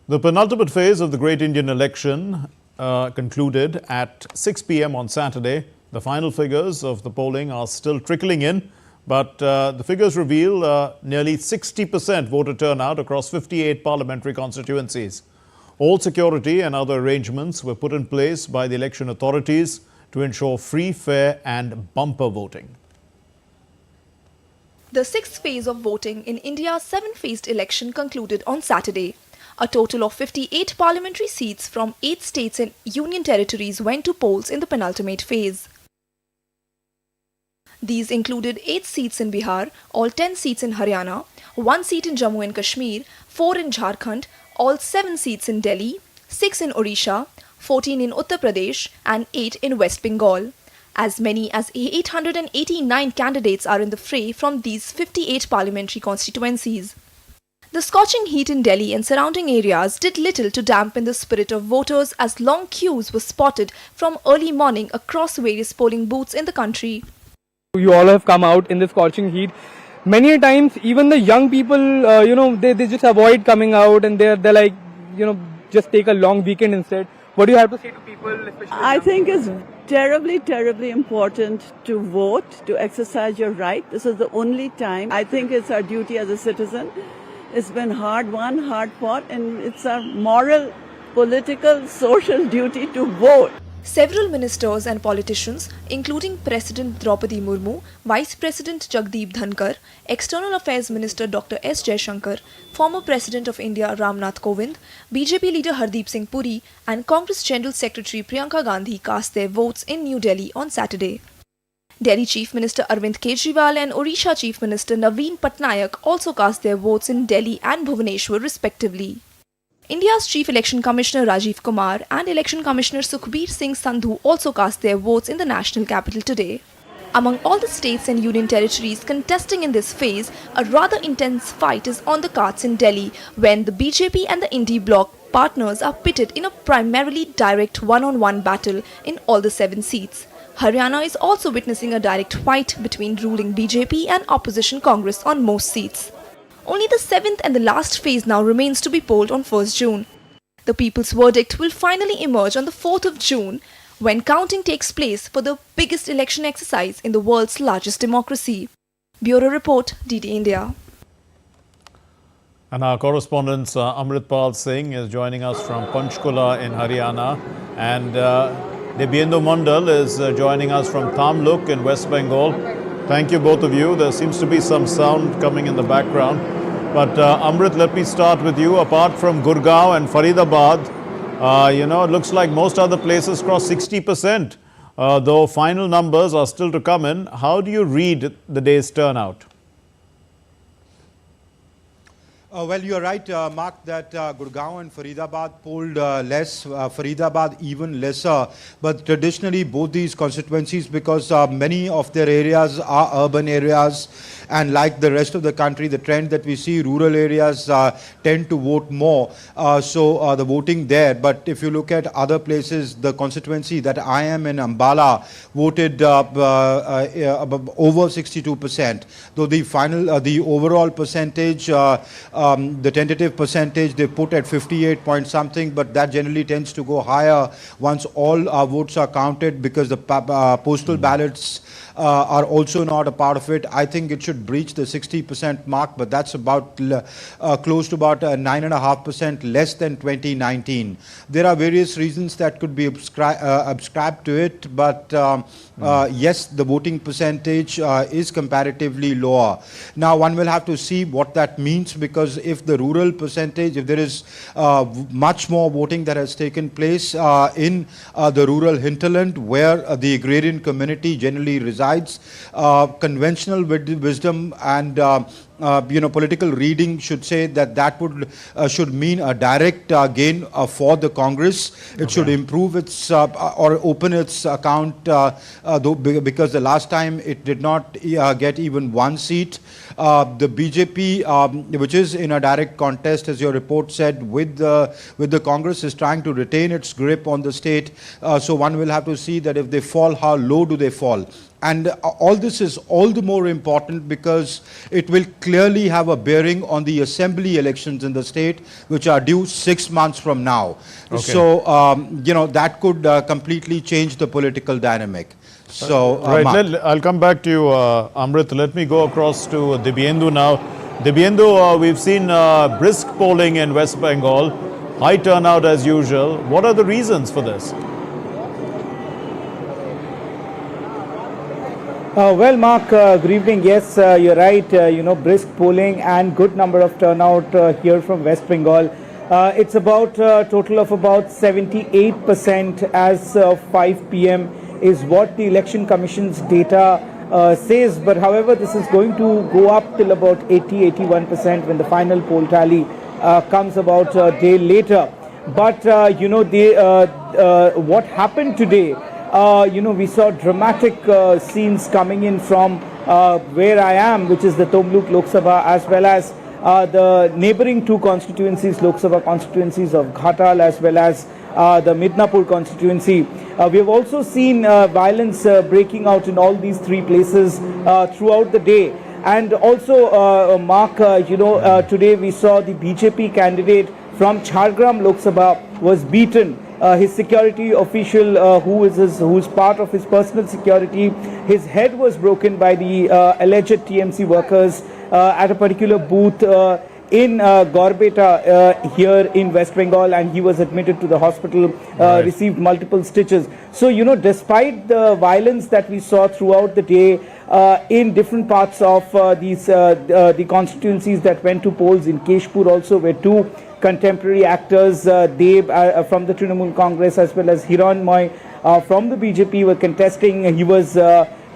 The penultimate phase of the Great Indian Election concluded at 6 p.m. on Saturday. The final figures of the polling are still trickling in, but the figures reveal nearly 60% voter turnout across 58 parliamentary constituencies. All security and other arrangements were put in place by the election authorities to ensure free, fair and bumper voting. The sixth phase of voting in India's seven-phased election concluded on Saturday. A total of 58 parliamentary seats from 8 states and union territories went to polls in the penultimate phase. These included 8 seats in Bihar, all 10 seats in Haryana, 1 seat in Jammu and Kashmir, 4 in Jharkhand, all 7 seats in Delhi, 6 in Odisha, 14 in Uttar Pradesh and 8 in West Bengal. As many as 889 candidates are in the fray from these 58 parliamentary constituencies. The scorching heat in Delhi and surrounding areas did little to dampen the spirit of voters as long queues were spotted from early morning across various polling booths in the country. You all have come out in the scorching heat. Many times even the young people, they just avoid coming out and they're like, just take a long weekend instead. What do you have to say to people, especially? I think it's terribly important to vote, to exercise your right. This is the only time. I think it's our duty as a citizen. It's been hard won, hard fought, and it's our moral, political, social duty to vote. Several ministers and politicians, including President Draupadi Murmu, Vice President Jagdeep Dhankar, External Affairs Minister Dr. S. Jaishankar, former President of India Ramnath Kovind, BJP leader Hardeep Singh Puri and Congress General Secretary Priyanka Gandhi cast their votes in New Delhi on Saturday. Delhi Chief Minister Arvind Kejriwal and Odisha Chief Minister Naveen Patnaik also cast their votes in Delhi and Bhubaneswar respectively. India's Chief Election Commissioner Rajiv Kumar and Election Commissioner Sukhbir Singh Sandhu also cast their votes in the national capital today. Among all the states and union territories contesting in this phase, a rather intense fight is on the cards in Delhi when the BJP and the Indie bloc partners are pitted in a primarily direct one-on-one battle in all the 7 seats. Haryana is also witnessing a direct fight between ruling BJP and opposition Congress on most seats. Only the 7th and the last phase now remains to be polled on 1st June. The people's verdict will finally emerge on the 4th of June when counting takes place for the biggest election exercise in the world's largest democracy. Bureau Report, DD India. And our correspondent Amritpal Singh is joining us from Panchkula in Haryana, and Debyendu Mandal is joining us from Tamluk in West Bengal. Thank you both of you. There seems to be some sound coming in the background. But Amrit, let me start with you. Apart from Gurgaon and Faridabad, it looks like most other places cross 60%, though final numbers are still to come in. How do you read the day's turnout? Well, you're right, Mark, that Gurgaon and Faridabad polled less, Faridabad even lesser. But traditionally, both these constituencies, because many of their areas are urban areas, and like the rest of the country, the trend that we see, rural areas tend to vote more. So the voting there. But if you look at other places, the constituency that I am in, Ambala, voted over 62%. Though the final, the overall percentage, the tentative percentage they put at 58 point something, but that generally tends to go higher once all votes are counted, because the postal ballots are also not a part of it. I think it should breach the 60% mark, but that's about close to about 9.5% less than 2019. There are various reasons that could be ascribed to it, but yes, the voting percentage is comparatively lower. Now, one will have to see what that means, because if the rural percentage, if there is much more voting that has taken place in the rural hinterland where the agrarian community generally resides, conventional wisdom and political reading should say that would should mean a direct gain for the Congress. It should improve its or open its account, though, because the last time it did not get even 1 seat. The BJP, which is in a direct contest, as your report said, with the Congress, is trying to retain its grip on the state. So one will have to see that if they fall, how low do they fall? And all this is all the more important because it will clearly have a bearing on the assembly elections in the state, which are due 6 months from now. Okay. So, that could completely change the political dynamic. So, Right, Mark. I'll come back to you, Amrit. Let me go across to Dibyendu now. Dibyendu, we've seen brisk polling in West Bengal, high turnout as usual. What are the reasons for this? Well, Mark, good evening. Yes, you're right. Brisk polling and good number of turnout here from West Bengal. It's about a total of about 78% as of 5 p.m. is what the Election Commission's data says. But however, this is going to go up till about 80-81% when the final poll tally comes about a day later. But, what happened today, we saw dramatic scenes coming in from where I am, which is the Tomluk Lok Sabha, as well as the neighboring two constituencies, Lok Sabha constituencies of Ghatal, as well as the Midnapur constituency. We have also seen violence breaking out in all these three places throughout the day. And also, Mark, today we saw the BJP candidate from Jhargram Lok Sabha was beaten. His security official, who is part of his personal security, his head was broken by the alleged TMC workers at a particular booth in Gorbeta here in West Bengal, and he was admitted to the hospital, received multiple stitches. So, despite the violence that we saw throughout the day in different parts of the constituencies that went to polls, in Keshpur also, where two contemporary actors, Deb from the Trinamool Congress, as well as Hiranmoy from the BJP, were contesting. He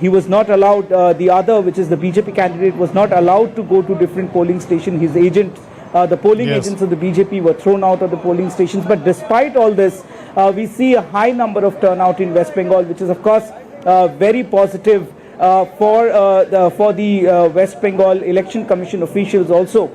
was not allowed, the other, which is the BJP candidate, was not allowed to go to different polling stations. His agent, the polling agents of the BJP were thrown out of the polling stations. But despite all this, we see a high number of turnout in West Bengal, which is of course very positive for the West Bengal Election Commission officials also.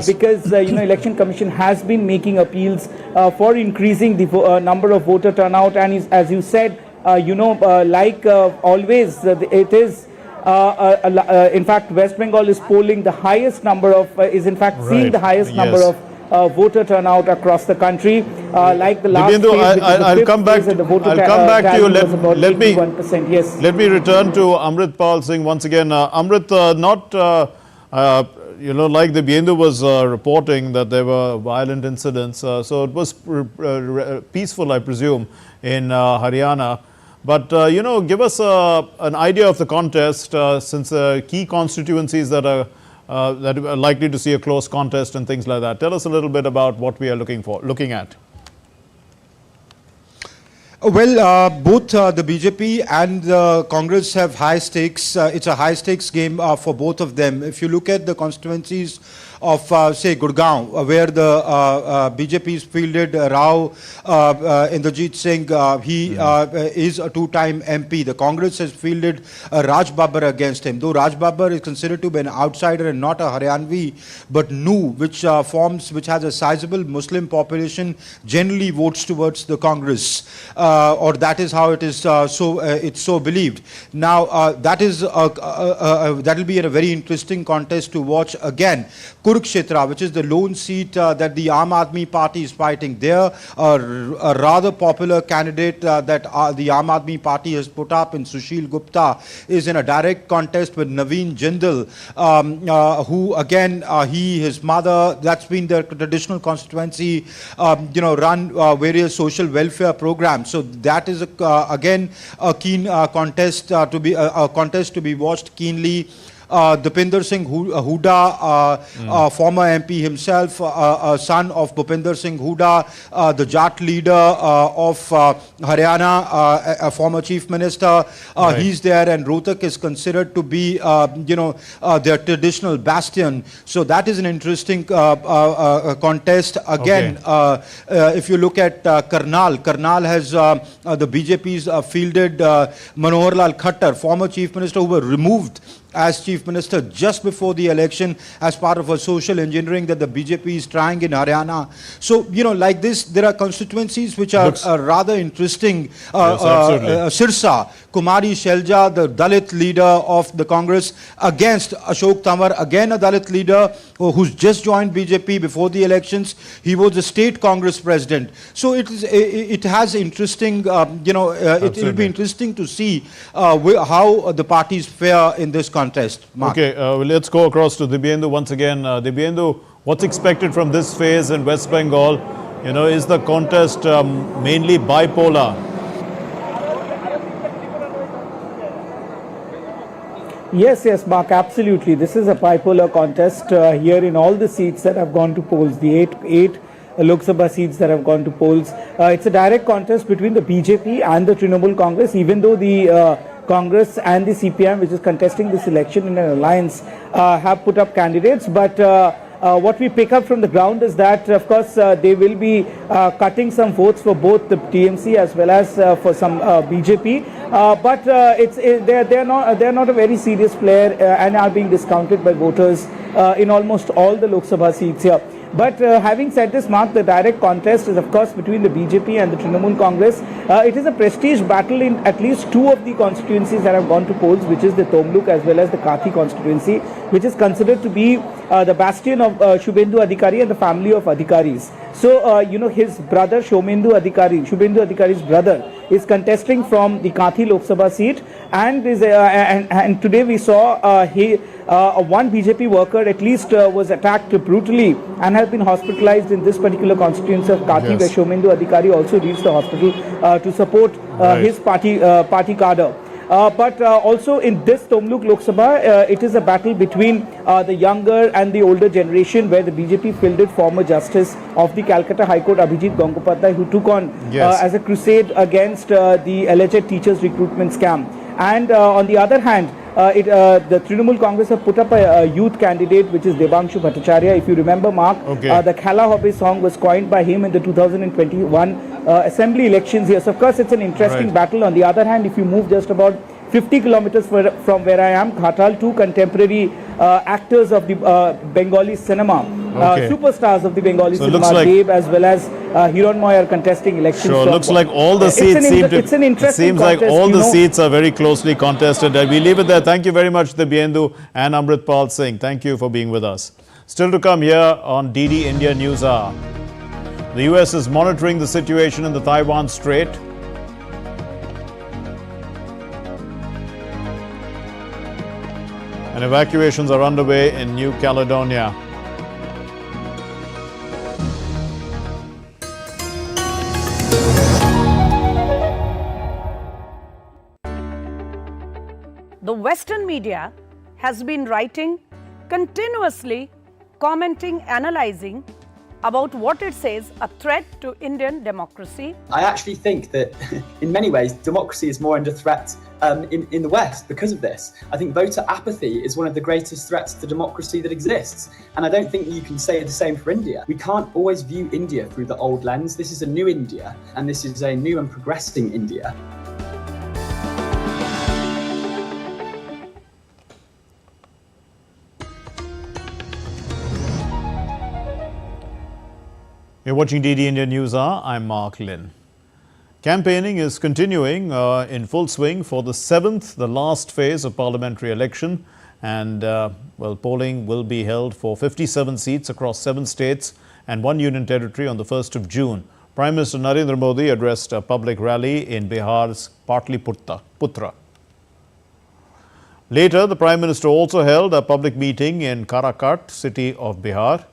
Because Election Commission has been making appeals for increasing the number of voter turnout, and as you said, like always, it is. In fact, West Bengal is polling the highest number of, seeing the highest number of voter turnout across the country. Like the last Dibyendu, I'll come back to you. Let me return to Amrit Pal Singh once again. Amrit, like the Dibyendu was reporting that there were violent incidents. So it was peaceful, I presume, in Haryana. But, give us an idea of the contest since key constituencies that are likely to see a close contest and things like that. Tell us a little bit about what we are looking at. Well, both the BJP and the Congress have high stakes. It's a high stakes game for both of them. If you look at the constituencies of, say, Gurgaon, where the BJP's fielded Rao Inderjeet Singh, he is a two-time MP. The Congress has fielded Raj Babbar against him. Though Raj Babbar is considered to be an outsider and not a Haryanvi, but NU, which has a sizable Muslim population, generally votes towards the Congress. Or that is how it is. It's so believed. Now that will be a very interesting contest to watch again. Kurukshetra, which is the lone seat that the Aam Aadmi Party is fighting. There, a rather popular candidate that the Aam Aadmi Party has put up in Sushil Gupta is in a direct contest with Naveen Jindal, who again his mother, that's been their traditional constituency, run various social welfare programs. So that is again a keen contest to be watched keenly. Bhupinder Singh Hooda, former MP himself, son of Bhupinder Singh Hooda, the Jat leader of Haryana, a former chief minister, he's there, and Rohtak is considered to be, their traditional bastion. So that is an interesting contest. Again, if you look at Karnal has the BJP's fielded Manohar Lal Khattar, former chief minister, who were removed as Chief Minister just before the election as part of a social engineering that the BJP is trying in Haryana. So, like this, there are constituencies which are rather interesting. Yes, absolutely. Sirsa, Kumari Shelja, the Dalit leader of the Congress, against Ashok Tamar, again a Dalit leader who's just joined BJP before the elections. He was the state Congress president. So it has interesting, it will be interesting to see how the parties fare in this contest. Mark. Okay, well, let's go across to Dibyendu once again. Dibyendu, what's expected from this phase in West Bengal? Is the contest mainly bipolar? Yes, Mark, absolutely. This is a bipolar contest here in all the seats that have gone to polls, the eight Lok Sabha seats that have gone to polls. It's a direct contest between the BJP and the Trinamool Congress, even though the Congress and the CPM, which is contesting this election in an alliance, have put up candidates. But what we pick up from the ground is that, of course, they will be cutting some votes for both the TMC as well as for some BJP. But they're not a very serious player and are being discounted by voters in almost all the Lok Sabha seats here. But having said this, Mark, the direct contest is of course between the BJP and the Trinamool Congress. It is a prestige battle in at least two of the constituencies that have gone to polls, which is the Tomluk as well as the Kathi constituency, which is considered to be the bastion of Shubhendu Adhikari and the family of Adhikaris. So, his brother Shubhendu Adhikari's brother is contesting from the Kathi Lok Sabha seat, and and today we saw one BJP worker at least was attacked brutally and has been hospitalized in this particular constituency of Kathi, where Shubhendu Adhikari also reached the hospital to support his party cadre. But also in this Tomluk Lok Sabha, it is a battle between the younger and the older generation, where the BJP fielded former Justice of the Calcutta High Court Abhijit Gangopadhyay, who took on as a crusade against the alleged teachers recruitment scam. And on the other hand, the Trinamool Congress have put up a youth candidate, which is Debangshu Bhattacharya. If you remember, Mark, the Khala Hobe song was coined by him in the 2021 assembly elections here. So, of course, it's an interesting battle. On the other hand, if you move just about 50 kilometers from where I am, Ghatal, two contemporary actors of the Bengali cinema, superstars of the Bengali cinema, Dev as well as Hiranmoy, are contesting elections. Sure, looks like all the seats seems like all the seats are very closely contested. We leave it there. Thank you very much, Dibyendu and Amritpal Singh. Thank you for being with us. Still to come here on DD India News Hour. The US is monitoring the situation in the Taiwan Strait. And evacuations are underway in New Caledonia. The Western media has been writing continuously, commenting, analyzing about what it says a threat to Indian democracy. I actually think that in many ways democracy is more under threat in the West because of this. I think voter apathy is one of the greatest threats to democracy that exists, and I don't think you can say the same for India. We can't always view India through the old lens. This is a new India, and this is a new and progressing India. You're watching DD India News Hour. I'm Mark Lynn. Campaigning is continuing in full swing for the seventh, the last phase of parliamentary election. And, polling will be held for 57 seats across 7 states and 1 union territory on the 1st of June. Prime Minister Narendra Modi addressed a public rally in Bihar's Patliputra. Later, the Prime Minister also held a public meeting in Karakat, city of Bihar.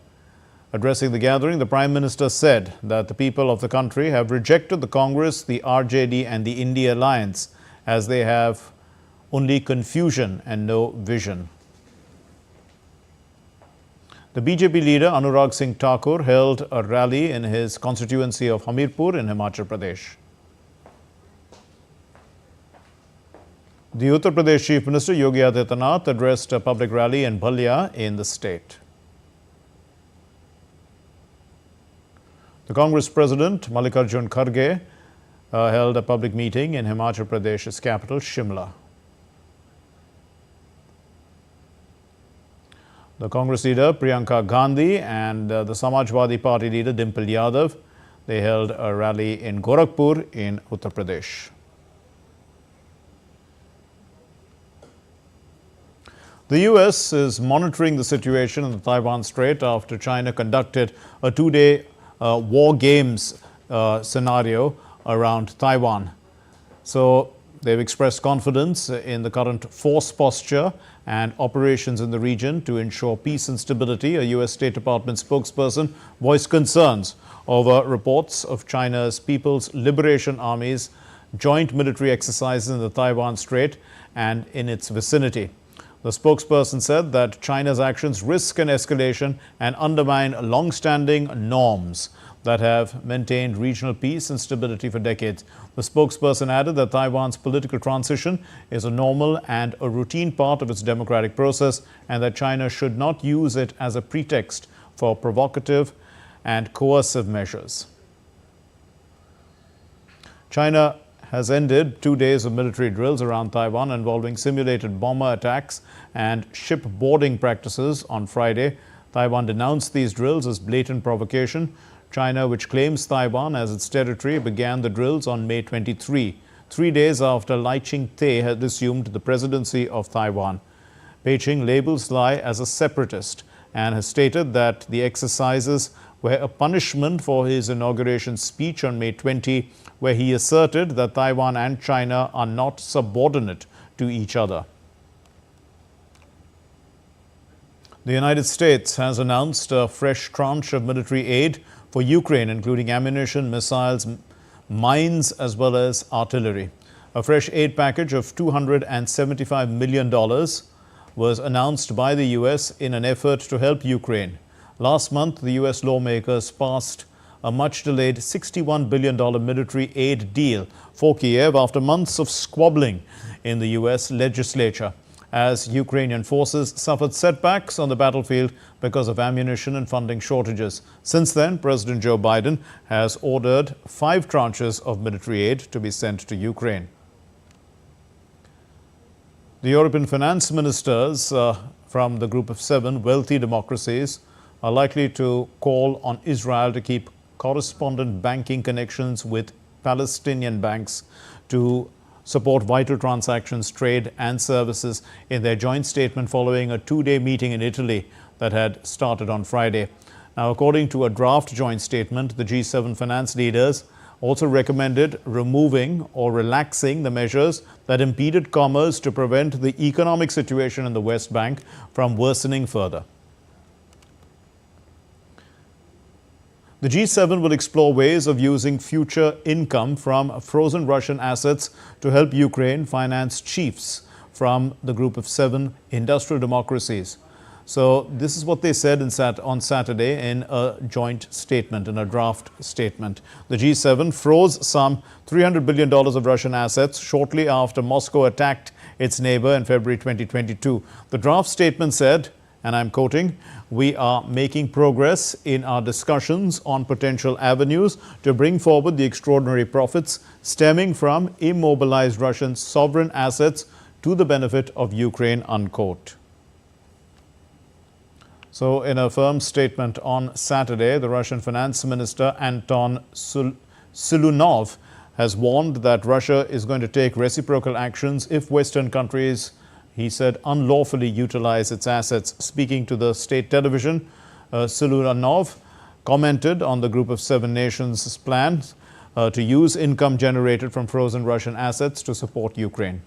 Addressing the gathering, the Prime Minister said that the people of the country have rejected the Congress, the RJD and the India alliance, as they have only confusion and no vision. The BJP leader Anurag Singh Thakur held a rally in his constituency of Hamirpur in Himachal Pradesh. The Uttar Pradesh Chief Minister Yogi Adityanath addressed a public rally in Bhalia in the state. The Congress President Mallikarjun Kharge held a public meeting in Himachal Pradesh's capital, Shimla. The Congress leader Priyanka Gandhi and the Samajwadi Party leader Dimple Yadav, they held a rally in Gorakhpur in Uttar Pradesh. The US is monitoring the situation in the Taiwan Strait after China conducted a two-day war games scenario around Taiwan. So they've expressed confidence in the current force posture and operations in the region to ensure peace and stability. A US State Department spokesperson voiced concerns over reports of China's People's Liberation Army's joint military exercises in the Taiwan Strait and in its vicinity. The spokesperson said that China's actions risk an escalation and undermine long-standing norms that have maintained regional peace and stability for decades. The spokesperson added that Taiwan's political transition is a normal and a routine part of its democratic process and that China should not use it as a pretext for provocative and coercive measures. China has ended 2 days of military drills around Taiwan involving simulated bomber attacks and ship boarding practices on Friday. Taiwan denounced these drills as blatant provocation. China, which claims Taiwan as its territory, began the drills on May 23, 3 days after Lai Ching-te had assumed the presidency of Taiwan. Beijing labels Lai as a separatist and has stated that the exercises were a punishment for his inauguration speech on May 20, where he asserted that Taiwan and China are not subordinate to each other. The United States has announced a fresh tranche of military aid for Ukraine, including ammunition, missiles, mines, as well as artillery. A fresh aid package of $275 million was announced by the U.S. in an effort to help Ukraine. Last month, the U.S. lawmakers passed a much-delayed $61 billion military aid deal for Kiev after months of squabbling in the U.S. legislature, as Ukrainian forces suffered setbacks on the battlefield because of ammunition and funding shortages. Since then, President Joe Biden has ordered 5 tranches of military aid to be sent to Ukraine. The European finance ministers from the group of 7 wealthy democracies are likely to call on Israel to keep correspondent banking connections with Palestinian banks to support vital transactions, trade and services in their joint statement following a 2-day meeting in Italy that had started on Friday. Now, according to a draft joint statement, the G7 finance leaders also recommended removing or relaxing the measures that impeded commerce to prevent the economic situation in the West Bank from worsening further. The G7 will explore ways of using future income from frozen Russian assets to help Ukraine finance chiefs from the group of 7 industrial democracies. So this is what they said on Saturday in a joint statement, in a draft statement. The G7 froze some $300 billion of Russian assets shortly after Moscow attacked its neighbor in February 2022. The draft statement said, and I'm quoting, "We are making progress in our discussions on potential avenues to bring forward the extraordinary profits stemming from immobilized Russian sovereign assets to the benefit of Ukraine," unquote. So in a firm statement on Saturday, the Russian finance minister Anton Sulunov has warned that Russia is going to take reciprocal actions if Western countries, he said, unlawfully utilize its assets. Speaking to the state television, Sulunov commented on the group of 7 nations' plans to use income generated from frozen Russian assets to support Ukraine.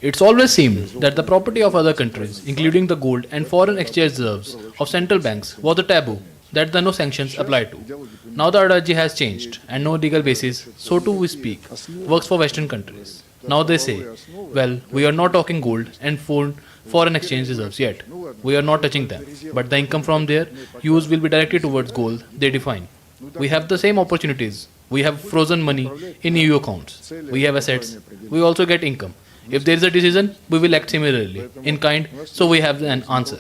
It's always seemed that the property of other countries, including the gold and foreign exchange reserves of central banks, was a taboo that the no sanctions apply to. Now the ideology has changed and no legal basis, so to we speak, works for Western countries. Now they say, well, we are not talking gold and foreign exchange reserves yet. We are not touching them, but the income from their use will be directed towards gold they define. We have the same opportunities. We have frozen money in EU accounts. We have assets. We also get income. If there is a decision, we will act similarly, in kind, so we have an answer.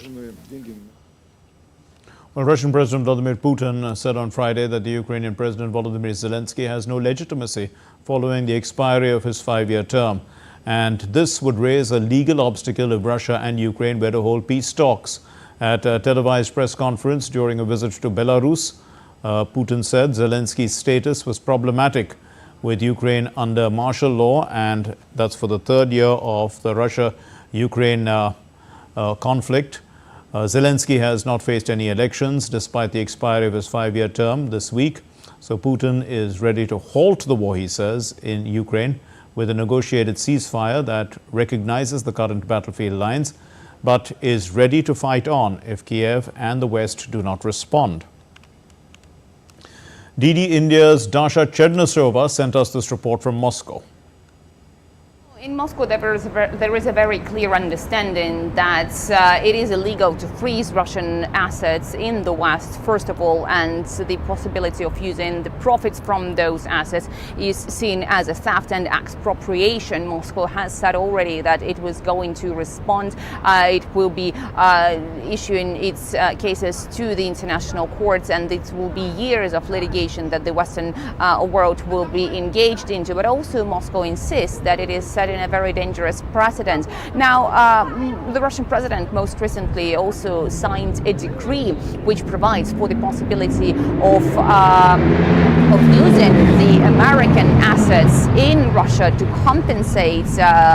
Well, Russian President Vladimir Putin said on Friday that the Ukrainian President Volodymyr Zelensky has no legitimacy following the expiry of his 5-year term. and this would raise a legal obstacle if Russia and Ukraine were to hold peace talks. At a televised press conference during a visit to Belarus, Putin said Zelensky's status was problematic with Ukraine under martial law, and that's for the third year of the Russia-Ukraine conflict. Zelensky has not faced any elections despite the expiry of his 5-year term this week. So Putin is ready to halt the war, he says, in Ukraine with a negotiated ceasefire that recognizes the current battlefield lines, but is ready to fight on if Kiev and the West do not respond. DD India's Dasha Chernysova sent us this report from Moscow. In Moscow, there is a very clear understanding that it is illegal to freeze Russian assets in the West, first of all, and the possibility of using the profits from those assets is seen as a theft and expropriation. Moscow has said already that it was going to respond. It will be issuing its cases to the international courts, and it will be years of litigation that the Western world will be engaged into. But also Moscow insists that it is set in a very dangerous precedent. Now, the Russian president most recently also signed a decree which provides for the possibility of using the American assets in Russia to compensate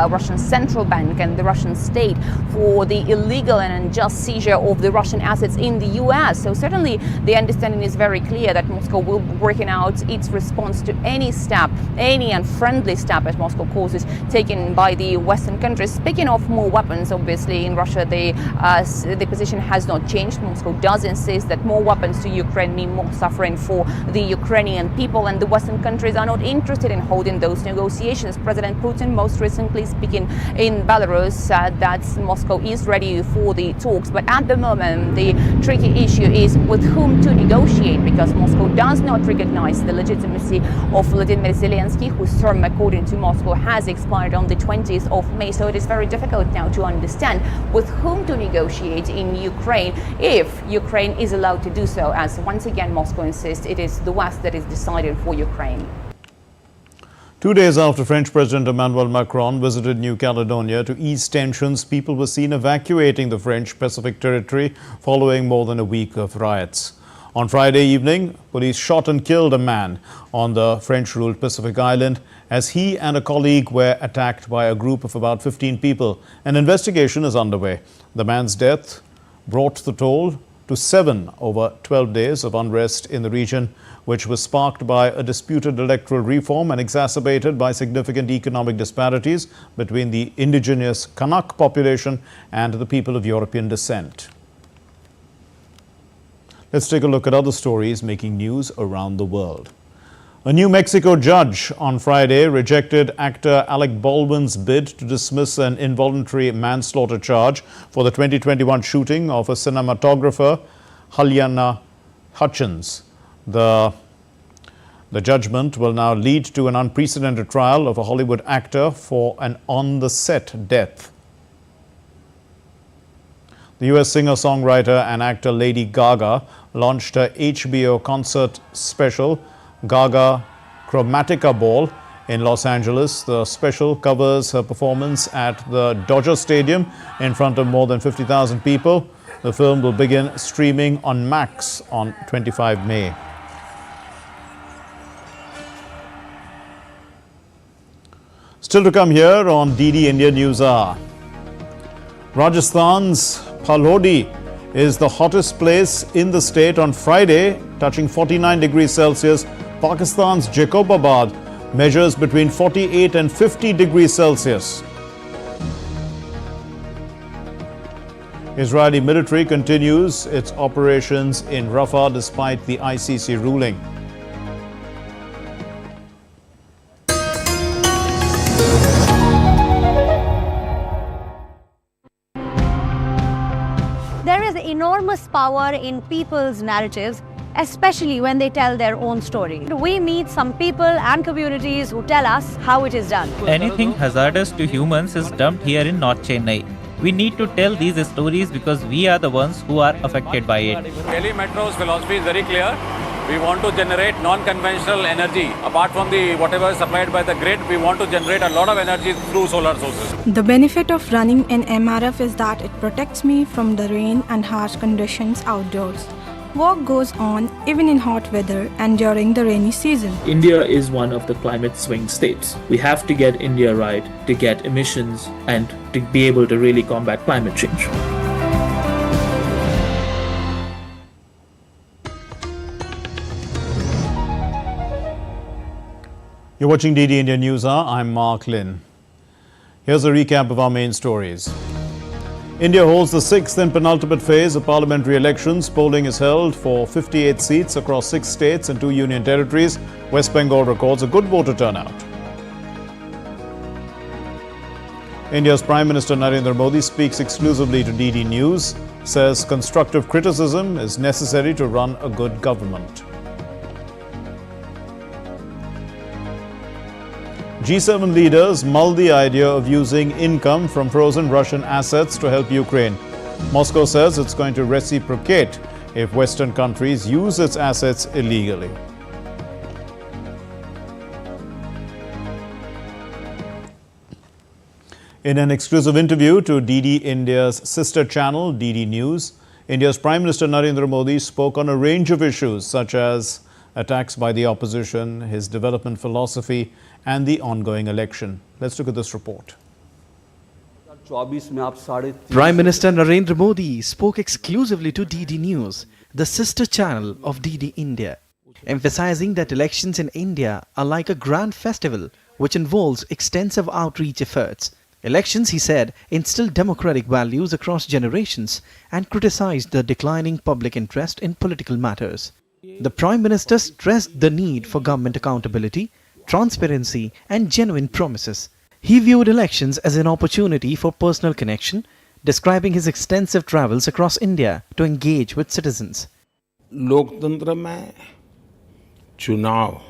Russian central bank and the Russian state for the illegal and unjust seizure of the Russian assets in the US. So certainly the understanding is very clear that Moscow will be working out its response to any step, any unfriendly step, as Moscow calls it, taken by the Western countries. Speaking of more weapons, obviously in Russia the position has not changed. Moscow does insist that more weapons to Ukraine mean more suffering for the Ukrainian people, and the Western countries are not interested in holding those negotiations. President Putin, most recently speaking in Belarus, said that Moscow is ready for the talks, but at the moment the tricky issue is with whom to negotiate, because Moscow does not recognize the legitimacy of Vladimir Zelensky, whose term, according to Moscow, has expired on the 20th of May. So it is very difficult now to understand with whom to negotiate in Ukraine if Ukraine is allowed to do so, as once again Moscow insists it is the West that is deciding for Ukraine. 2 days after French President Emmanuel Macron visited New Caledonia to ease tensions, people were seen evacuating the French Pacific territory following more than a week of riots. On Friday evening, police shot and killed a man on the French-ruled Pacific island as he and a colleague were attacked by a group of about 15 people. An investigation is underway. The man's death brought the toll to 7 over 12 days of unrest in the region, which was sparked by a disputed electoral reform and exacerbated by significant economic disparities between the indigenous Kanak population and the people of European descent. Let's take a look at other stories making news around the world. A New Mexico judge on Friday rejected actor Alec Baldwin's bid to dismiss an involuntary manslaughter charge for the 2021 shooting of a cinematographer, Haryana Hutchins. The judgment will now lead to an unprecedented trial of a Hollywood actor for an on-the-set death. The US singer-songwriter and actor Lady Gaga launched her HBO concert special, Gaga Chromatica Ball, in Los Angeles. The special covers her performance at the Dodger Stadium in front of more than 50,000 people. The film will begin streaming on Max on 25 May. Still to come here on DD India News Hour. Rajasthan's Phalodi is the hottest place in the state on Friday, touching 49 degrees Celsius. Pakistan's Jacobabad measures between 48 and 50 degrees Celsius. Israeli military continues its operations in Rafah despite the ICC ruling. There is enormous power in people's narratives, especially when they tell their own story. We meet some people and communities who tell us how it is done. Anything hazardous to humans is dumped here in North Chennai. We need to tell these stories because we are the ones who are affected by it. Delhi Metro's philosophy is very clear. We want to generate non-conventional energy. Apart from the whatever is supplied by the grid, we want to generate a lot of energy through solar sources. The benefit of running an MRF is that it protects me from the rain and harsh conditions outdoors. Work goes on even in hot weather and during the rainy season. India is one of the climate swing states. We have to get India right to get emissions and to be able to really combat climate change. You're watching DD India News Hour. I'm Mark Lynn. Here's a recap of our main stories. India holds the sixth and penultimate phase of parliamentary elections. Polling is held for 58 seats across 6 states and 2 union territories. West Bengal records a good voter turnout. India's Prime Minister Narendra Modi speaks exclusively to DD News, says constructive criticism is necessary to run a good government. G7 leaders mull the idea of using income from frozen Russian assets to help Ukraine. Moscow says it's going to reciprocate if Western countries use its assets illegally. In an exclusive interview to DD India's sister channel, DD News, India's Prime Minister Narendra Modi spoke on a range of issues such as attacks by the opposition, his development philosophy, and the ongoing election. Let's look at this report. Prime Minister Narendra Modi spoke exclusively to DD News, the sister channel of DD India, emphasizing that elections in India are like a grand festival which involves extensive outreach efforts. Elections, he said, instill democratic values across generations and criticized the declining public interest in political matters. The Prime Minister stressed the need for government accountability, transparency and genuine promises. He viewed elections as an opportunity for personal connection, describing his extensive travels across India to engage with citizens. लोकतंत्र में चुनाव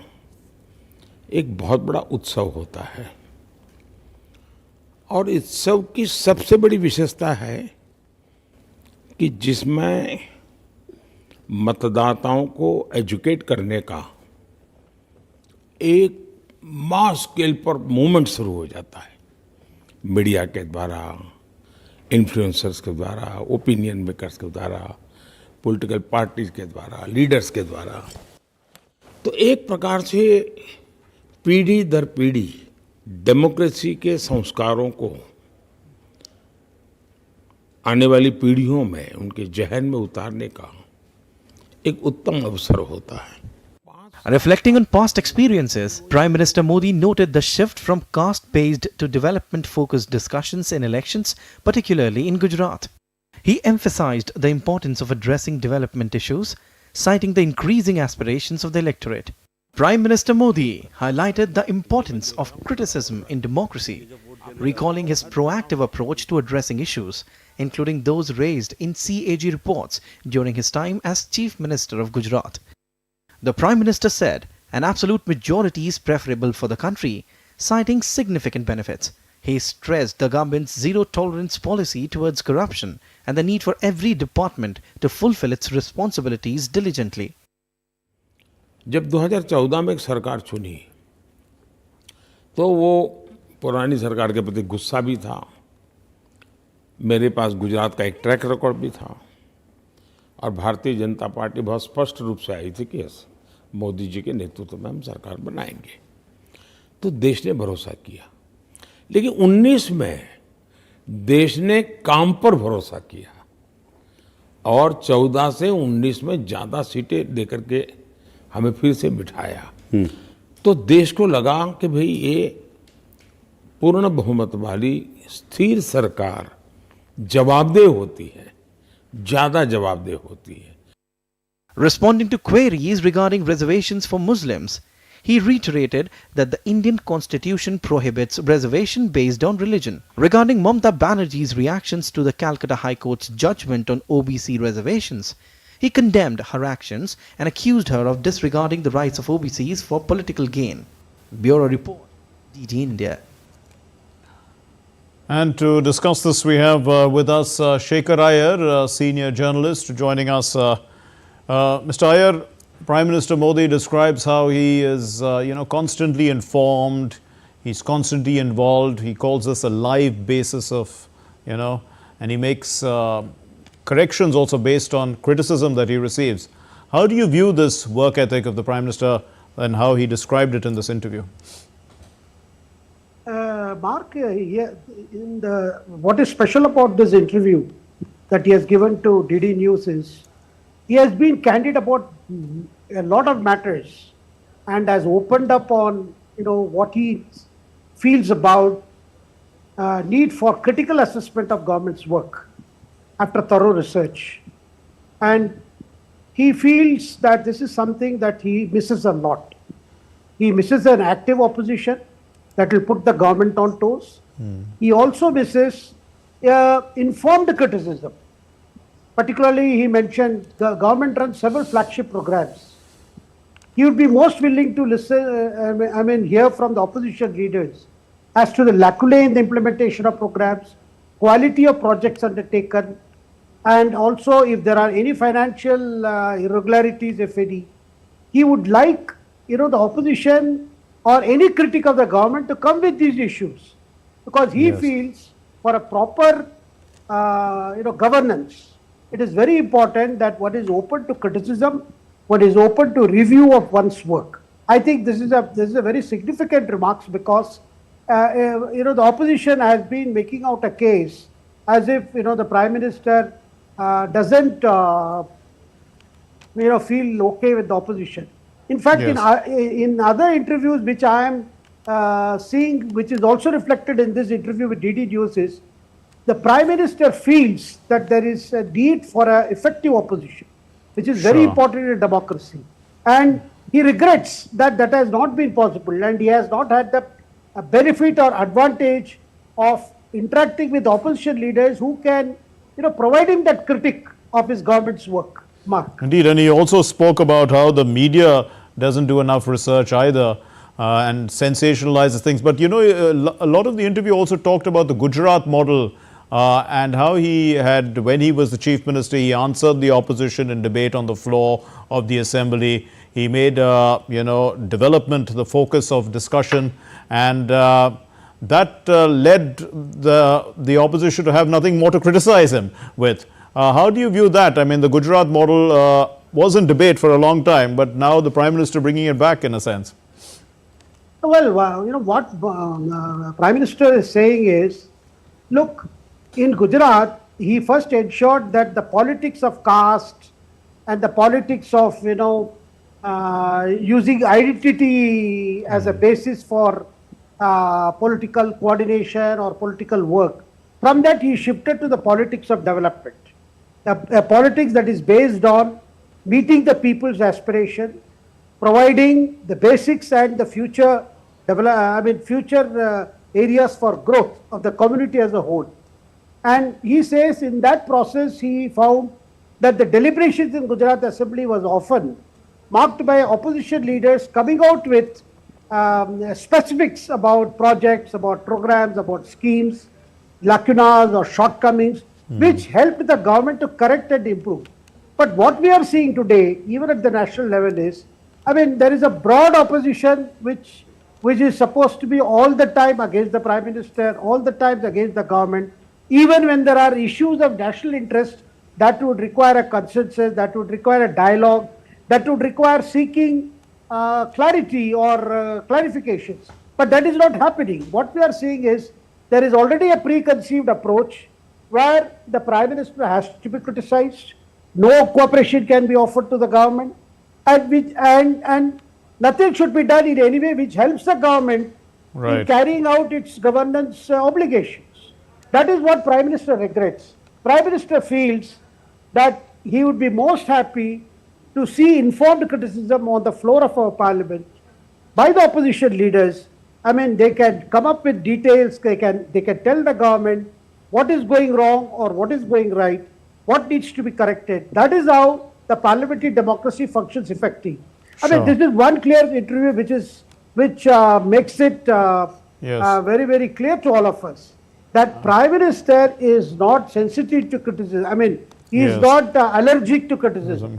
एक बहुत बड़ा उत्सव होता है और इस उत्सव की सबसे बड़ी विशेषता है कि जिसमें मतदाताओं को एजुकेट करने का एक मास स्केल पर मूवमेंट शुरू हो जाता है मीडिया के द्वारा, इन्फ्लुएंसर्स के द्वारा, ओपिनियन मेकर्स के द्वारा, पॉलिटिकल पार्टीज के द्वारा, लीडर्स के द्वारा। तो एक प्रकार से पीढ़ी दर पीढ़ी डेमोक्रेसी के संस्कारों को आने वाली पीढ़ियों में उनके जहन में उतारने का एक उत्तम अवसर होता है। Reflecting on past experiences, Prime Minister Modi noted the shift from caste-based to development-focused discussions in elections, particularly in Gujarat. He emphasized the importance of addressing development issues, citing the increasing aspirations of the electorate. Prime Minister Modi highlighted the importance of criticism in democracy, recalling his proactive approach to addressing issues, including those raised in CAG reports during his time as Chief Minister of Gujarat. The Prime Minister said an absolute majority is preferable for the country, citing significant benefits. He stressed the government's zero-tolerance policy towards corruption and the need for every department to fulfill its responsibilities diligently. जब 2014 में एक सरकार चुनी तो वो पुरानी सरकार के प्रति गुस्सा भी था। मेरे पास गुजरात का एक ट्रैक रिकॉर्ड भी था और भारतीय जनता पार्टी बहुत स्पष्ट रूप से आई थी कि मोदी जी के नेतृत्व में हम सरकार बनाएंगे। तो देश ने भरोसा किया, लेकिन 19 में देश ने काम पर भरोसा किया और 14 से 19 में ज़्यादा सीटें देकर के हमें फिर से बिठाया। तो देश को लगा कि भाई ये पूर्ण बहुमत वाली स्थिर सरकार जवाबदेह होती है, ज़्यादा जवाबदेह होती है। Responding to queries regarding reservations for Muslims, he reiterated that the Indian constitution prohibits reservation based on religion. Regarding Mamata Banerjee's reactions to the Calcutta High Court's judgment on OBC reservations, he condemned her actions and accused her of disregarding the rights of OBCs for political gain. Bureau Report, DD India. And to discuss this, we have with us Shekhar Iyer, senior journalist, joining us. Mr. Iyer, Prime Minister Modi describes how he is, constantly informed. He's constantly involved. He calls this a live basis of, and he makes corrections also based on criticism that he receives. How do you view this work ethic of the Prime Minister and how he described it in this interview? Mark, what is special about this interview that he has given to DD News is he has been candid about a lot of matters and has opened up on what he feels about need for critical assessment of government's work after thorough research. And he feels that this is something that he misses a lot. He misses an active opposition that will put the government on toes. He also misses informed criticism. Particularly, he mentioned the government runs several flagship programs. He would be most willing to listen, hear from the opposition leaders as to the lacunae in the implementation of programs, quality of projects undertaken, and also if there are any financial irregularities, if any. He would like, the opposition or any critic of the government to come with these issues, because he feels for a proper, governance, it is very important that one is open to criticism, one is open to review of one's work. I think this is a very significant remarks because the opposition has been making out a case as if the Prime Minister doesn't feel okay with the opposition. In fact, in other interviews which I am seeing, which is also reflected in this interview with DD News, is the Prime Minister feels that there is a need for an effective opposition, which is very important in democracy. And he regrets that that has not been possible, and he has not had the benefit or advantage of interacting with opposition leaders who can, provide him that critique of his government's work. Mark. Indeed, and he also spoke about how the media doesn't do enough research either and sensationalizes things. But a lot of the interview also talked about the Gujarat model and how he had, when he was the Chief Minister, he answered the opposition in debate on the floor of the Assembly. He made, development the focus of discussion, and that led the opposition to have nothing more to criticize him with. How do you view that? I mean, the Gujarat model was in debate for a long time, but now the Prime Minister bringing it back in a sense. Well, what Prime Minister is saying is, look, in Gujarat, he first ensured that the politics of caste and the politics of, using identity as a basis for political coordination or political work. From that, he shifted to the politics of development. A politics that is based on meeting the people's aspiration, providing the basics and the future areas for growth of the community as a whole. And he says in that process he found that the deliberations in Gujarat Assembly was often marked by opposition leaders coming out with specifics about projects, about programs, about schemes, lacunas or shortcomings, which helped the government to correct and improve. But what we are seeing today, even at the national level, is, there is a broad opposition which is supposed to be all the time against the Prime Minister, all the time against the government, even when there are issues of national interest that would require a consensus, that would require a dialogue, that would require seeking clarity or clarifications. But that is not happening. What we are seeing is there is already a preconceived approach where the Prime Minister has to be criticized, no cooperation can be offered to the government, and nothing should be done in any way which helps the government in carrying out its governance obligations. That is what Prime Minister regrets. Prime Minister feels that he would be most happy to see informed criticism on the floor of our parliament by the opposition leaders. They can come up with details, they can tell the government what is going wrong or what is going right, what needs to be corrected. That is how the parliamentary democracy functions effectively. This is one clear interview which makes it very, very clear to all of us that Prime Minister is not sensitive to criticism. He is not allergic to criticism,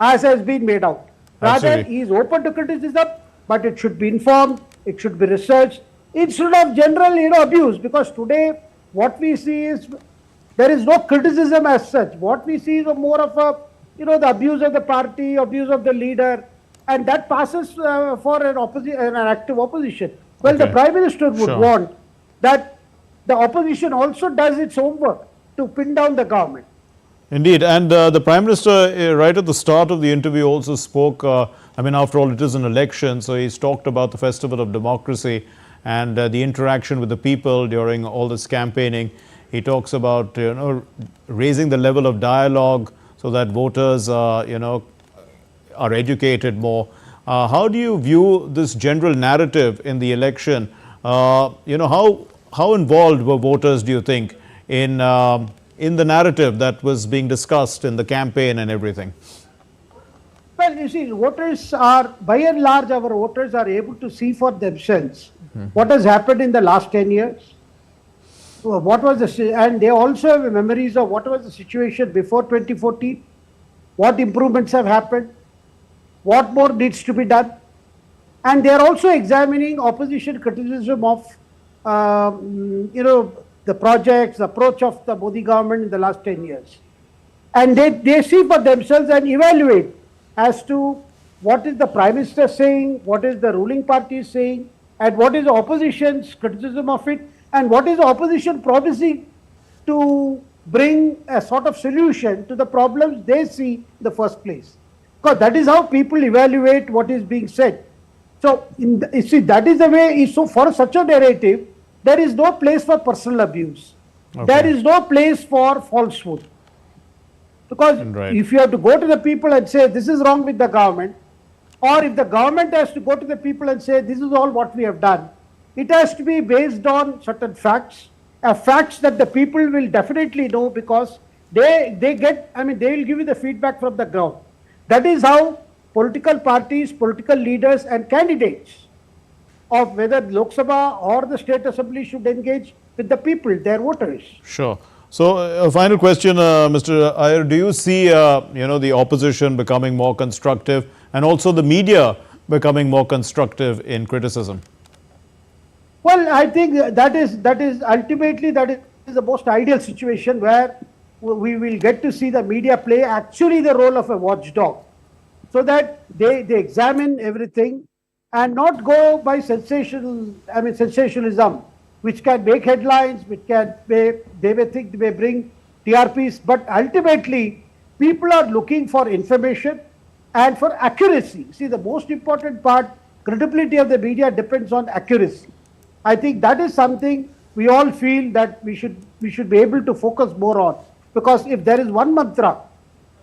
as has been made out. Rather, Absolutely. he is open to criticism, but it should be informed, it should be researched, instead of general, abuse. Because today, what we see is there is no criticism as such. What we see is more of a, the abuse of the party, abuse of the leader, and that passes for an active opposition. Well, the Okay. Prime Minister would Sure. want that the opposition also does its homework to pin down the government. Indeed, and the Prime Minister, right at the start of the interview, also spoke. After all, it is an election, so he's talked about the festival of democracy and the interaction with the people during all this campaigning. He talks about raising the level of dialogue so that voters are educated more. How do you view this general narrative in the election? How involved were voters, do you think, in the narrative that was being discussed in the campaign and everything? Well, you see, voters are, by and large, our voters are able to see for themselves what has happened in the last 10 years. What was and they also have memories of what was the situation before 2014, what improvements have happened, what more needs to be done. And they are also examining opposition criticism of, the projects, the approach of the Modi government in the last 10 years. And they see for themselves and evaluate as to what is the Prime Minister saying, what is the ruling party saying, and what is the opposition's criticism of it, and what is the opposition promising to bring a sort of solution to the problems they see in the first place. Because that is how people evaluate what is being said. So, you see, that is the way. So, for such a narrative, there is no place for personal abuse. Okay. There is no place for falsehood. Because if you have to go to the people and say this is wrong with the government, or if the government has to go to the people and say this is all what we have done, it has to be based on certain facts, facts that the people will definitely know because they will give you the feedback from the ground. That is how political parties, political leaders and candidates of whether Lok Sabha or the State Assembly should engage with the people, their voters. Sure. So, a final question, Mr. Iyer, do you see, the opposition becoming more constructive and also the media becoming more constructive in criticism? Well, I think that is ultimately the most ideal situation where we will get to see the media play actually the role of a watchdog, so that they examine everything and not go by sensationalism, which can make headlines, which they may think they may bring TRPs, but ultimately people are looking for information and for accuracy. See, the most important part, credibility of the media depends on accuracy. I think that is something we all feel that we should be able to focus more on, because if there is one mantra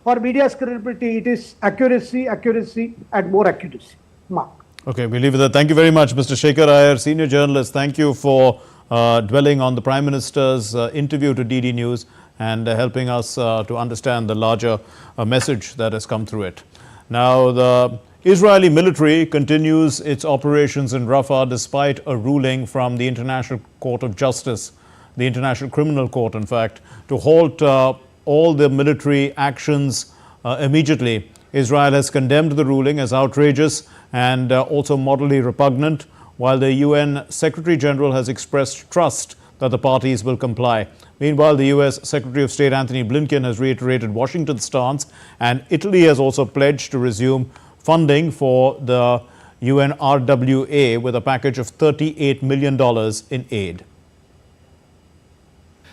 for media's credibility, it is accuracy, accuracy and more accuracy. Mark. Okay, we'll leave it there. Thank you very much, Mr. Shekhar Iyer, senior journalist. Thank you for dwelling on the Prime Minister's interview to DD News and helping us to understand the larger message that has come through it. Now, the Israeli military continues its operations in Rafah despite a ruling from the International Court of Justice, the International Criminal Court, in fact, to halt all the military actions immediately. Israel has condemned the ruling as outrageous and also morally repugnant, while the UN Secretary General has expressed trust that the parties will comply. Meanwhile, the US Secretary of State Anthony Blinken has reiterated Washington's stance, and Italy has also pledged to resume funding for the UNRWA with a package of $38 million in aid.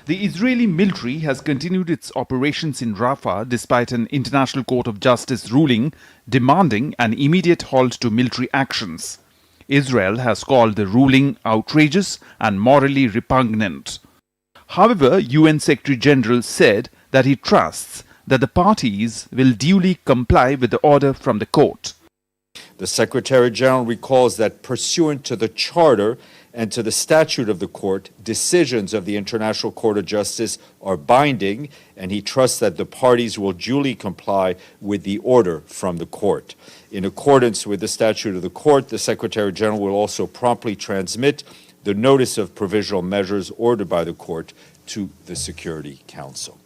The Israeli military has continued its operations in Rafah despite an International Court of Justice ruling demanding an immediate halt to military actions. Israel has called the ruling outrageous and morally repugnant. However, UN Secretary General said that he trusts that the parties will duly comply with the order from the court. The Secretary General recalls that pursuant to the Charter and to the statute of the court, decisions of the International Court of Justice are binding, and he trusts that the parties will duly comply with the order from the court. In accordance with the statute of the court, the Secretary General will also promptly transmit the notice of provisional measures ordered by the court to the Security Council.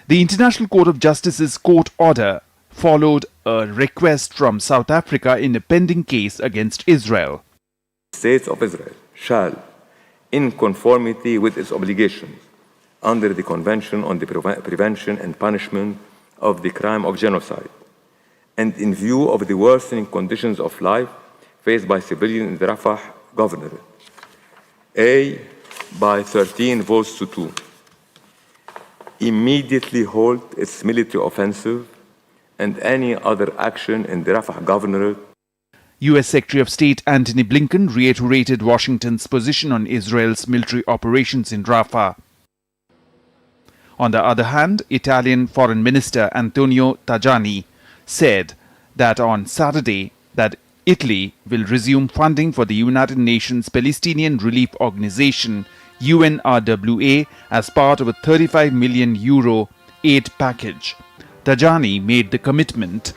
The International Court of Justice's court order followed a request from South Africa in a pending case against Israel. States of Israel shall, in conformity with its obligations under the Convention on the Prevention and Punishment of the Crime of Genocide, and in view of the worsening conditions of life faced by civilians in the Rafah Governorate, A, by 13 votes to 2, immediately halt its military offensive and any other action in the Rafah Governorate. U.S. Secretary of State Antony Blinken reiterated Washington's position on Israel's military operations in Rafah. On the other hand, Italian Foreign Minister Antonio Tajani said that on Saturday that Italy will resume funding for the United Nations Palestinian Relief Organization UNRWA as part of a €35 million aid package. Tajani made the commitment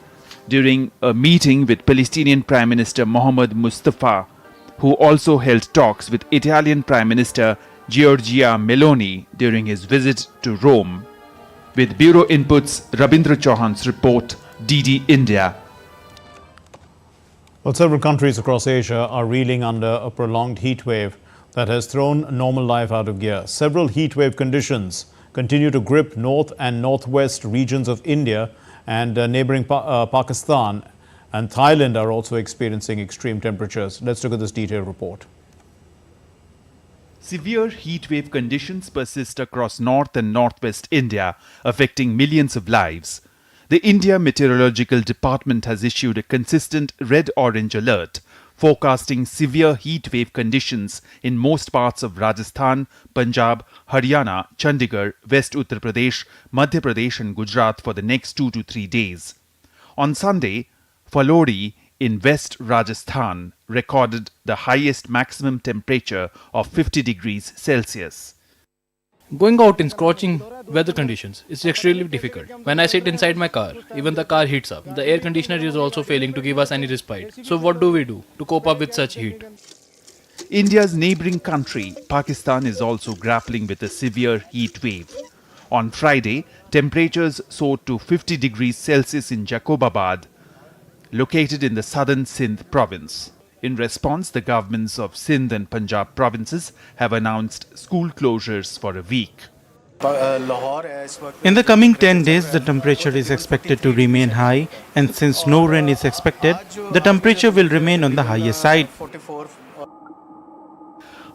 during a meeting with Palestinian Prime Minister Mohammed Mustafa, who also held talks with Italian Prime Minister Giorgia Meloni during his visit to Rome. With Bureau Inputs, Rabindra Chauhan's report, DD India. Well, several countries across Asia are reeling under a prolonged heat wave that has thrown normal life out of gear. Several heat wave conditions continue to grip north and northwest regions of India, and neighboring Pakistan and Thailand are also experiencing extreme temperatures. Let's look at this detailed report. Severe heat wave conditions persist across north and northwest India, affecting millions of lives. The India Meteorological Department has issued a consistent red-orange alert, forecasting severe heat wave conditions in most parts of Rajasthan, Punjab, Haryana, Chandigarh, West Uttar Pradesh, Madhya Pradesh and Gujarat for the next 2 to 3 days. On Sunday, Phalodi in West Rajasthan recorded the highest maximum temperature of 50 degrees Celsius. Going out in scorching weather conditions is extremely difficult. When I sit inside my car, even the car heats up. The air conditioner is also failing to give us any respite. So what do we do to cope up with such heat? India's neighboring country, Pakistan, is also grappling with a severe heat wave. On Friday, temperatures soared to 50 degrees Celsius in Jacobabad, located in the southern Sindh province. In response, the governments of Sindh and Punjab provinces have announced school closures for a week. In the coming 10 days, the temperature is expected to remain high, and since no rain is expected, the temperature will remain on the higher side.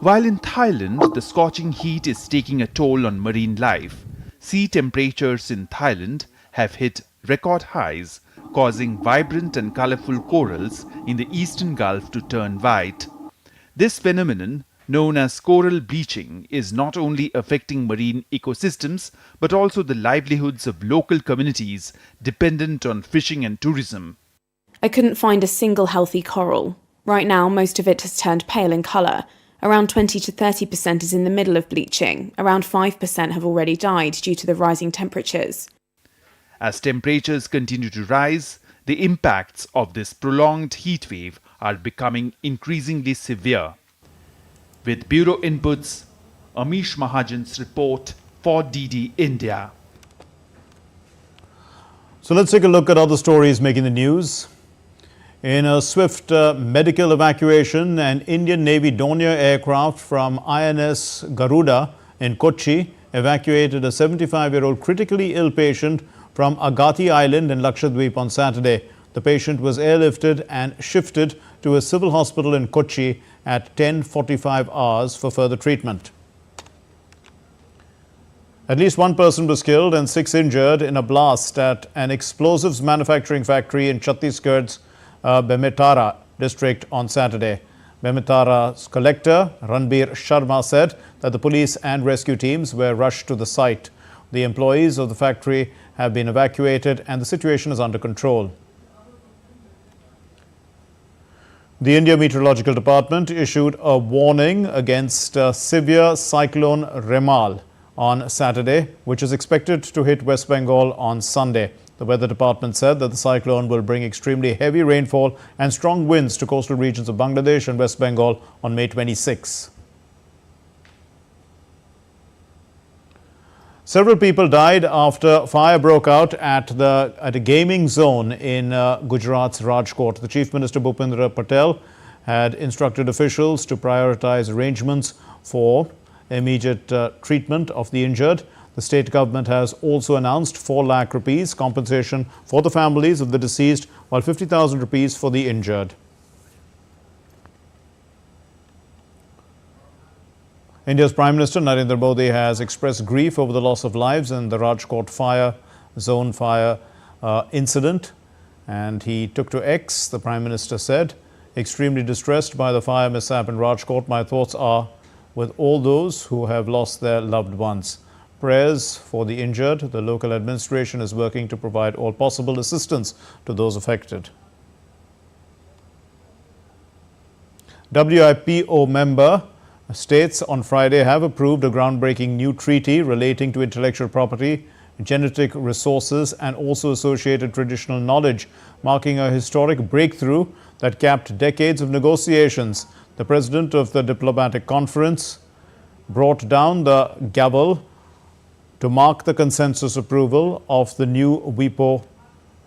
While in Thailand, the scorching heat is taking a toll on marine life. Sea temperatures in Thailand have hit record highs, causing vibrant and colorful corals in the eastern Gulf to turn white. This phenomenon, known as coral bleaching, is not only affecting marine ecosystems but also the livelihoods of local communities dependent on fishing and tourism. I couldn't find a single healthy coral. Right now, most of it has turned pale in colour. Around 20 to 30% is in the middle of bleaching. Around 5% have already died due to the rising temperatures. As temperatures continue to rise, the impacts of this prolonged heat wave are becoming increasingly severe. With Bureau Inputs, Amish Mahajan's report for DD India. So let's take a look at other stories making the news. In a swift medical evacuation, an Indian Navy Dornier aircraft from INS Garuda in Kochi evacuated a 75-year-old critically ill patient from Agathi Island in Lakshadweep on Saturday. The patient was airlifted and shifted to a civil hospital in Kochi at 10:45 hours for further treatment. At least one person was killed and 6 injured in a blast at an explosives manufacturing factory in Chhattisgarh's Bemetara district on Saturday. Bemetara's collector, Ranbir Sharma, said that the police and rescue teams were rushed to the site. The employees of the factory have been evacuated and the situation is under control. The India Meteorological Department issued a warning against severe cyclone Remal on Saturday, which is expected to hit West Bengal on Sunday. The Weather Department said that the cyclone will bring extremely heavy rainfall and strong winds to coastal regions of Bangladesh and West Bengal on May 26. Several people died after fire broke out at a gaming zone in Gujarat's Rajkot. The Chief Minister Bhupendra Patel had instructed officials to prioritize arrangements for immediate treatment of the injured. The state government has also announced 4 lakh rupees compensation for the families of the deceased, while 50,000 rupees for the injured. India's Prime Minister Narendra Modi has expressed grief over the loss of lives in the Rajkot fire incident, and he took to X. The Prime Minister said, "Extremely distressed by the fire mishap in Rajkot. My thoughts are with all those who have lost their loved ones. Prayers for the injured. The local administration is working to provide all possible assistance to those affected." WIPO member states on Friday have approved a groundbreaking new treaty relating to intellectual property, genetic resources and also associated traditional knowledge, marking a historic breakthrough that capped decades of negotiations. The president of the diplomatic conference brought down the gavel to mark the consensus approval of the new WIPO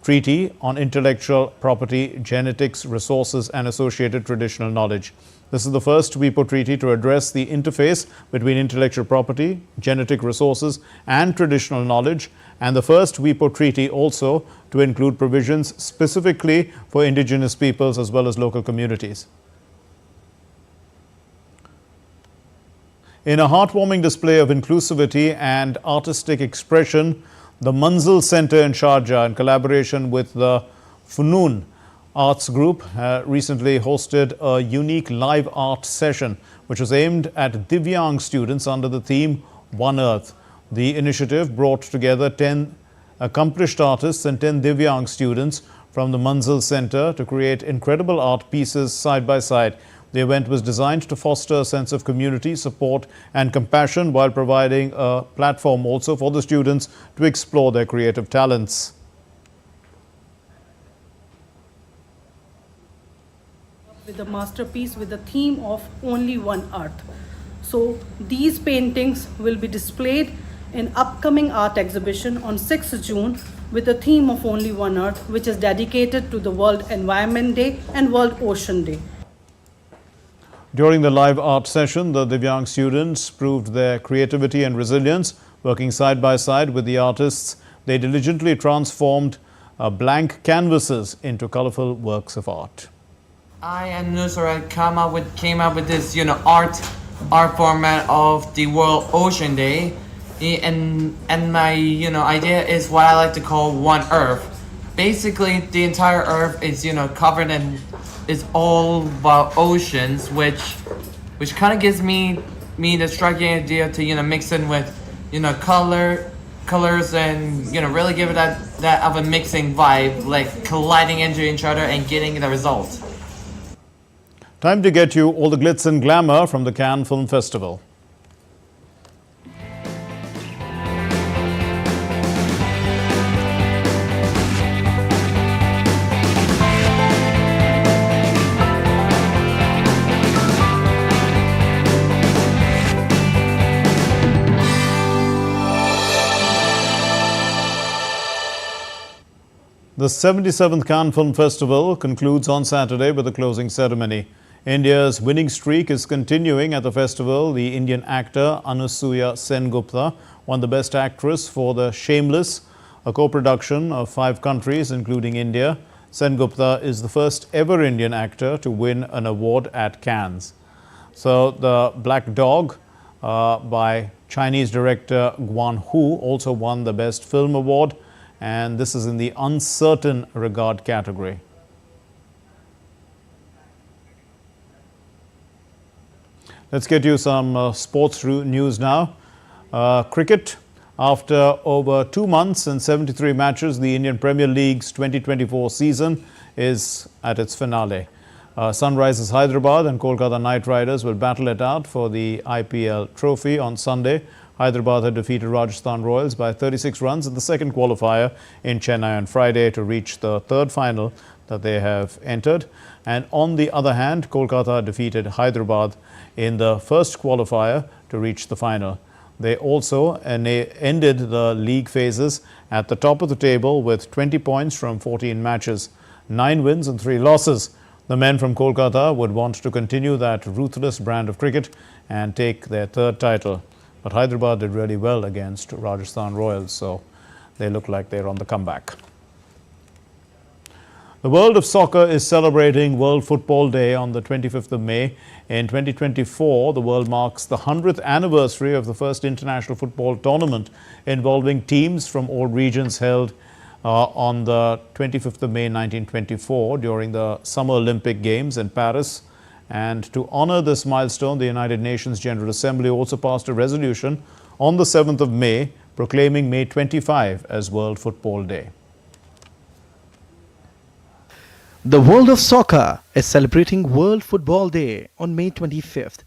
Treaty on Intellectual Property, Genetics, Resources and Associated Traditional Knowledge. This is the first WIPO treaty to address the interface between intellectual property, genetic resources and traditional knowledge, and the first WIPO treaty also to include provisions specifically for indigenous peoples as well as local communities. In a heartwarming display of inclusivity and artistic expression, the Manzil Center in Sharjah, in collaboration with the Funoon Arts Group, recently hosted a unique live art session which was aimed at Divyang students under the theme One Earth. The initiative brought together 10 accomplished artists and 10 Divyang students from the Manzil Center to create incredible art pieces side by side. The event was designed to foster a sense of community, support and compassion while providing a platform also for the students to explore their creative talents. With a masterpiece with the theme of Only One Earth. So these paintings will be displayed in upcoming art exhibition on 6th June with the theme of Only One Earth, which is dedicated to the World Environment Day and World Ocean Day. During the live art session, the Divyang students proved their creativity and resilience. Working side by side with the artists, they diligently transformed blank canvases into colorful works of art. I and NewsNight came up with this, art format of the World Ocean Day, and my idea is what I like to call One Earth. Basically, the entire Earth is covered in is all about oceans, which kind of gives me the striking idea to mix in with colors and really give it that of a mixing vibe, like colliding into each other and getting the result. Time to get you all the glitz and glamour from the Cannes Film Festival. The 77th Cannes Film Festival concludes on Saturday with a closing ceremony. India's winning streak is continuing at the festival. The Indian actor Anusuya Sengupta won the Best Actress for The Shameless, a co-production of 5 countries including India. Sengupta is the first ever Indian actor to win an award at Cannes. So The Black Dog by Chinese director Guan Hu also won the Best Film Award, and this is in the uncertain regard category. Let's get you some sports news now. Cricket. After over 2 months and 73 matches, the Indian Premier League's 2024 season is at its finale. Sunrisers Hyderabad and Kolkata Knight Riders will battle it out for the IPL trophy on Sunday. Hyderabad had defeated Rajasthan Royals by 36 runs in the second qualifier in Chennai on Friday to reach the third final that they have entered. And on the other hand, Kolkata defeated Hyderabad in the first qualifier to reach the final. They also ended the league phases at the top of the table with 20 points from 14 matches, 9 wins and 3 losses. The men from Kolkata would want to continue that ruthless brand of cricket and take their 3rd title. But Hyderabad did really well against Rajasthan Royals, so they look like they're on the comeback. The world of soccer is celebrating World Football Day on the 25th of May. In 2024, the world marks the 100th anniversary of the first international football tournament involving teams from all regions held on the 25th of May 1924 during the Summer Olympic Games in Paris. And to honor this milestone, the United Nations General Assembly also passed a resolution on the 7th of May proclaiming May 25 as World Football Day. The world of soccer is celebrating World Football Day on May 25th.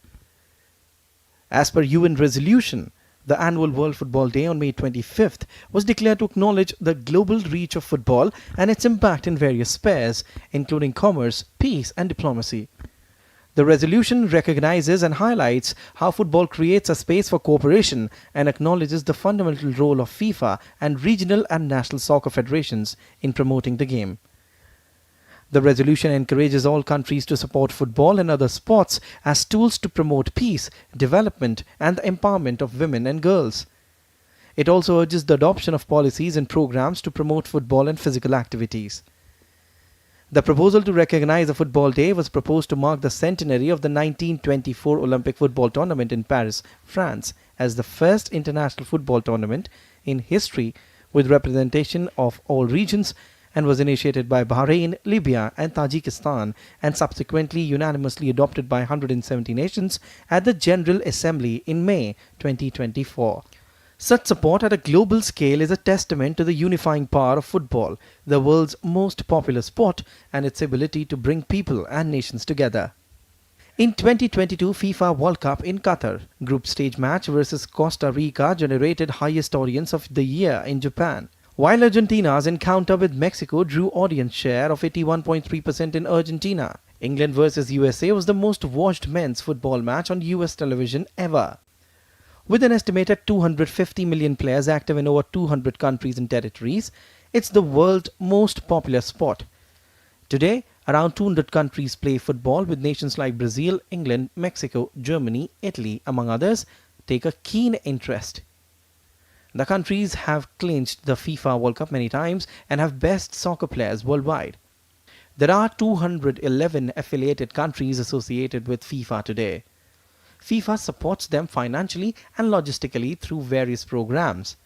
As per UN resolution, the annual World Football Day on May 25th was declared to acknowledge the global reach of football and its impact in various spheres, including commerce, peace and diplomacy. The resolution recognizes and highlights how football creates a space for cooperation and acknowledges the fundamental role of FIFA and regional and national soccer federations in promoting the game. The resolution encourages all countries to support football and other sports as tools to promote peace, development and the empowerment of women and girls. It also urges the adoption of policies and programs to promote football and physical activities. The proposal to recognize a football day was proposed to mark the centenary of the 1924 Olympic football tournament in Paris, France, as the first international football tournament in history with representation of all regions, and was initiated by Bahrain, Libya and Tajikistan and subsequently unanimously adopted by 170 nations at the General Assembly in May 2024. Such support at a global scale is a testament to the unifying power of football, the world's most popular sport, and its ability to bring people and nations together. In 2022 FIFA World Cup in Qatar, group stage match versus Costa Rica generated highest audience of the year in Japan, while Argentina's encounter with Mexico drew audience share of 81.3% in Argentina. England versus USA was the most watched men's football match on US television ever. With an estimated 250 million players active in over 200 countries and territories, it's the world's most popular sport. Today, around 200 countries play football, with nations like Brazil, England, Mexico, Germany, Italy, among others, take a keen interest. The countries have clinched the FIFA World Cup many times and have best soccer players worldwide. There are 211 affiliated countries associated with FIFA today. FIFA supports them financially and logistically through various programs.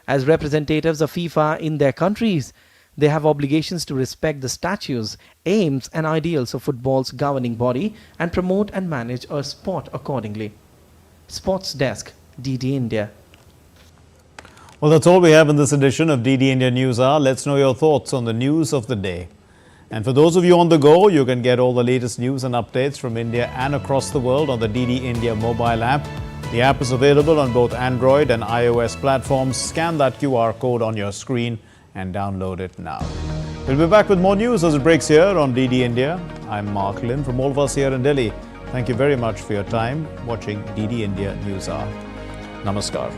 As representatives of FIFA in their countries, they have obligations to respect the statutes, aims and ideals of football's governing body and promote and manage a sport accordingly. Sports Desk, DD India. Well, that's all we have in this edition of DD India News Hour. Let's know your thoughts on the news of the day. And for those of you on the go, you can get all the latest news and updates from India and across the world on the DD India mobile app. The app is available on both Android and iOS platforms. Scan that QR code on your screen and download it now. We'll be back with more news as it breaks here on DD India. I'm Mark Lin. From all of us here in Delhi, thank you very much for your time watching DD India News Hour. Namaskar.